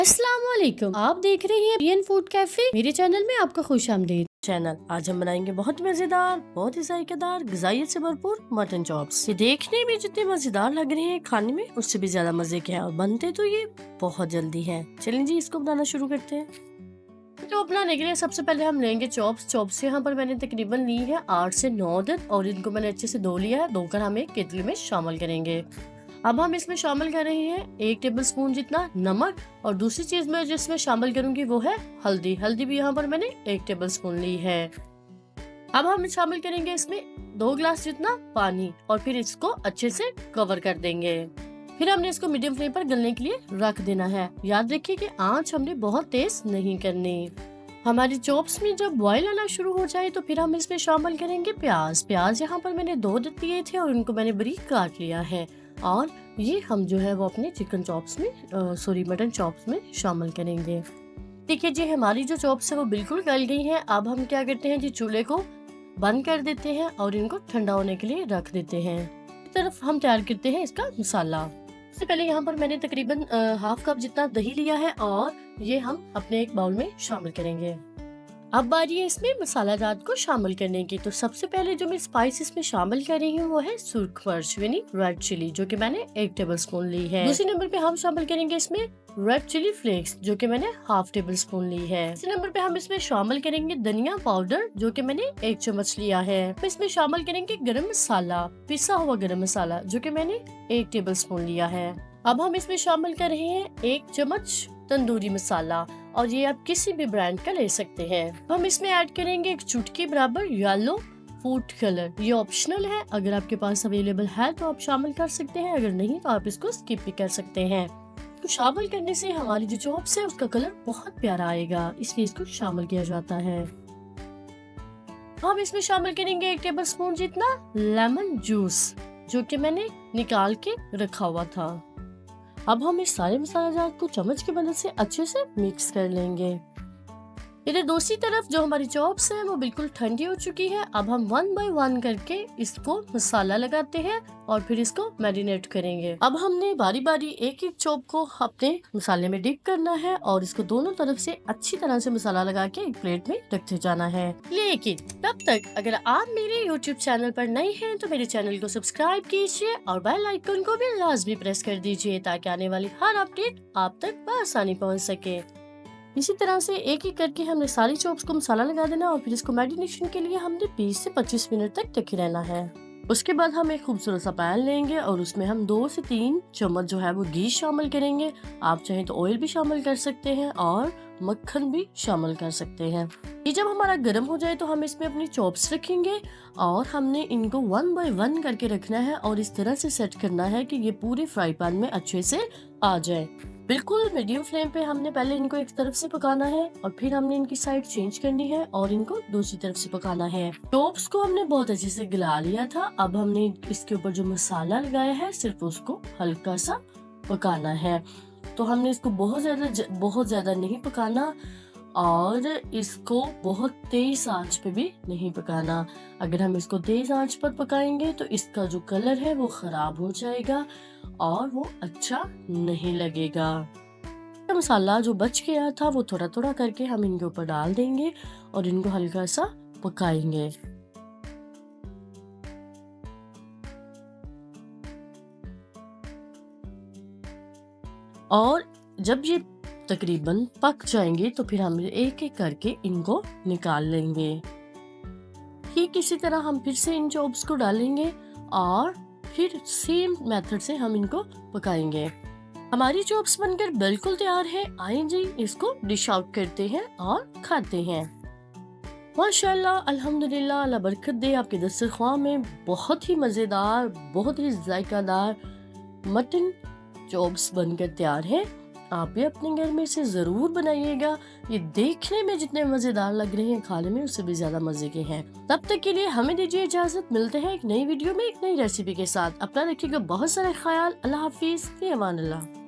अस्सलाम वालेकुम, आप देख रहे हैं इंडियन फूड कैफे। मेरे चैनल में आपका खुशामदीद। आज हम बनाएंगे बहुत मजेदार, बहुत ही जायकेदार, ग़िज़ाइयत से भरपूर मटन चॉप्स। ये देखने में जितने मजेदार लग रहे हैं, खाने में उससे भी ज्यादा मजे के हैं और बनते तो ये बहुत जल्दी हैं। चलें जी, इसको बनाना शुरू करते हैं। तो बनाने के लिए सबसे पहले हम लेंगे चॉप्स यहाँ पर मैंने तकरीबन ली है 8 से 9 दिन और इनको मैंने अच्छे से धो लिया है। धोकर हम एक केतली में शामिल करेंगे। अब हम इसमें शामिल कर रहे हैं 1 टेबलस्पून जितना नमक और दूसरी चीज मैं जिसमें शामिल करूंगी वो है हल्दी। हल्दी भी यहाँ पर मैंने 1 टेबलस्पून ली है। अब हम शामिल करेंगे इसमें 2 गिलास जितना पानी और फिर इसको अच्छे से कवर कर देंगे। फिर हमने इसको मीडियम फ्लेम पर गलने के लिए रख देना है। याद रखिए कि आंच हमने बहुत तेज नहीं करनी। हमारी चॉप्स में जब बॉईल आना शुरू हो जाए तो फिर हम इसमें शामिल करेंगे प्याज यहाँ पर मैंने 2 दिए थे और इनको मैंने बारीक काट लिया है और ये हम जो है वो अपने चिकन चॉप्स में मटन चॉप्स में शामिल करेंगे। देखिए जी, हमारी जो चॉप्स है वो बिल्कुल गल गई हैं। अब हम क्या करते हैं जी, चूल्हे को बंद कर देते हैं और इनको ठंडा होने के लिए रख देते हैं। इस तरफ हम तैयार करते हैं इसका मसाला। सबसे पहले यहाँ पर मैंने तकरीबन हाफ कप जितना दही लिया है और ये हम अपने एक बाउल में शामिल करेंगे। अब बारी है इसमें मसाला जात को शामिल करने की। तो सबसे पहले जो मैं स्पाइस इसमें शामिल कर रही हूँ वो है सुर्ख मिर्च यानी रेड चिली, जो कि मैंने 1 टेबलस्पून ली है। दूसरे नंबर पे हम शामिल करेंगे इसमें रेड चिली फ्लेक्स, जो कि मैंने ½ टेबलस्पून ली है। तीसरे नंबर पे हम इसमें शामिल करेंगे धनिया पाउडर, जो कि मैंने 1 चम्मच लिया है। इसमें शामिल करेंगे गरम मसाला, पिसा हुआ गरम मसाला, जो कि मैंने 1 टेबलस्पून लिया है। अब हम इसमें शामिल कर रहे हैं 1 चम्मच तंदूरी मसाला और ये आप किसी भी ब्रांड का ले सकते हैं। हम इसमें ऐड करेंगे 1 चुटकी बराबर येलो फूड कलर। ये ऑप्शनल है, अगर आपके पास अवेलेबल है तो आप शामिल कर सकते हैं, अगर नहीं तो आप इसको स्किप भी कर सकते हैं। तो शामिल करने से हमारी जो चॉप्स है उसका कलर बहुत प्यारा आएगा, इसलिए इसको शामिल किया जाता है। हम इसमें शामिल करेंगे 1 टेबलस्पून जितना लेमन जूस, जो कि मैंने निकाल के रखा हुआ था। अब हम इस सारे मसालेजात को चम्मच की मदद से अच्छे से मिक्स कर लेंगे। इधर दूसरी तरफ जो हमारी चॉप्स है वो बिल्कुल ठंडी हो चुकी है। अब हम 1 बाय 1 करके इसको मसाला लगाते हैं और फिर इसको मैरिनेट करेंगे। अब हमने बारी बारी एक एक चॉप को अपने मसाले में डिप करना है और इसको दोनों तरफ से अच्छी तरह से मसाला लगा के एक प्लेट में रखते जाना है। लेकिन तब तक अगर आप मेरे YouTube चैनल पर नए हैं तो मेरे चैनल को सब्सक्राइब कीजिए और बेल आइकन को भी लाजमी प्रेस कर दीजिए ताकि आने वाली हर अपडेट आप तक बआसानी पहुँच सके। इसी तरह से एक एक करके हमने सारी चॉप्स को मसाला लगा देना और फिर इसको मैरिनेशन के लिए हमने 20 से 25 मिनट तक ढके रहना है। उसके बाद हम एक खूबसूरत सा पैन लेंगे और उसमें हम 2 से 3 चम्मच जो है वो घी शामिल करेंगे। आप चाहें तो ऑयल भी शामिल कर सकते हैं और मक्खन भी शामिल कर सकते हैं। ये जब हमारा गर्म हो जाए तो हम इसमें अपनी चॉप्स रखेंगे और हमने इनको 1 बाय 1 करके रखना है और इस तरह से सेट करना है कि ये पूरे फ्राई पैन में अच्छे से आ जाए। बिल्कुल मीडियम फ्लेम पे हमने पहले इनको एक तरफ से पकाना है और फिर हमने इनकी साइड चेंज करनी है और इनको दूसरी तरफ से पकाना है। चॉप्स को हमने बहुत अच्छे से गला लिया था। अब हमने इसके ऊपर जो मसाला लगाया है सिर्फ उसको हल्का सा पकाना है। तो हमने इसको बहुत ज्यादा नहीं पकाना और इसको बहुत तेज आंच पे भी नहीं पकाना। अगर हम इसको तेज आंच पर पकाएंगे तो इसका जो कलर है वो खराब हो जाएगा और वो अच्छा नहीं लगेगा। मसाला जो बच गया था वो थोड़ा थोड़ा करके हम इनके ऊपर डाल देंगे और इनको हल्का सा पकाएंगे। और जब ये तकरीबन पक जाएंगे तो फिर हम एक एक करके इनको निकाल लेंगे। ठीक इसी तरह हम फिर से इन चॉप्स को डालेंगे और फिर सेम मेथड से हम इनको पकाएंगे। हमारी चॉप्स बनकर बिल्कुल तैयार है। आइए जी, इसको डिश आउट करते हैं और खाते हैं। माशाल्लाह, अल्हम्दुलिल्लाह, अल्लाह बरकत दे आपके दस्तरख्वां में बहुत ही मजेदार, बहुत ही जायकादार मटन चॉप्स बनकर तैयार है। आप भी अपने घर में इसे जरूर बनाइएगा। ये देखने में जितने मजेदार लग रहे हैं खाने में उससे भी ज्यादा मजे के हैं। तब तक के लिए हमें दीजिए इजाजत। मिलते हैं एक नई वीडियो में एक नई रेसिपी के साथ। अपना रखिएगा बहुत सारा ख्याल। अल्लाह हाफिज, फी अमान अल्लाह।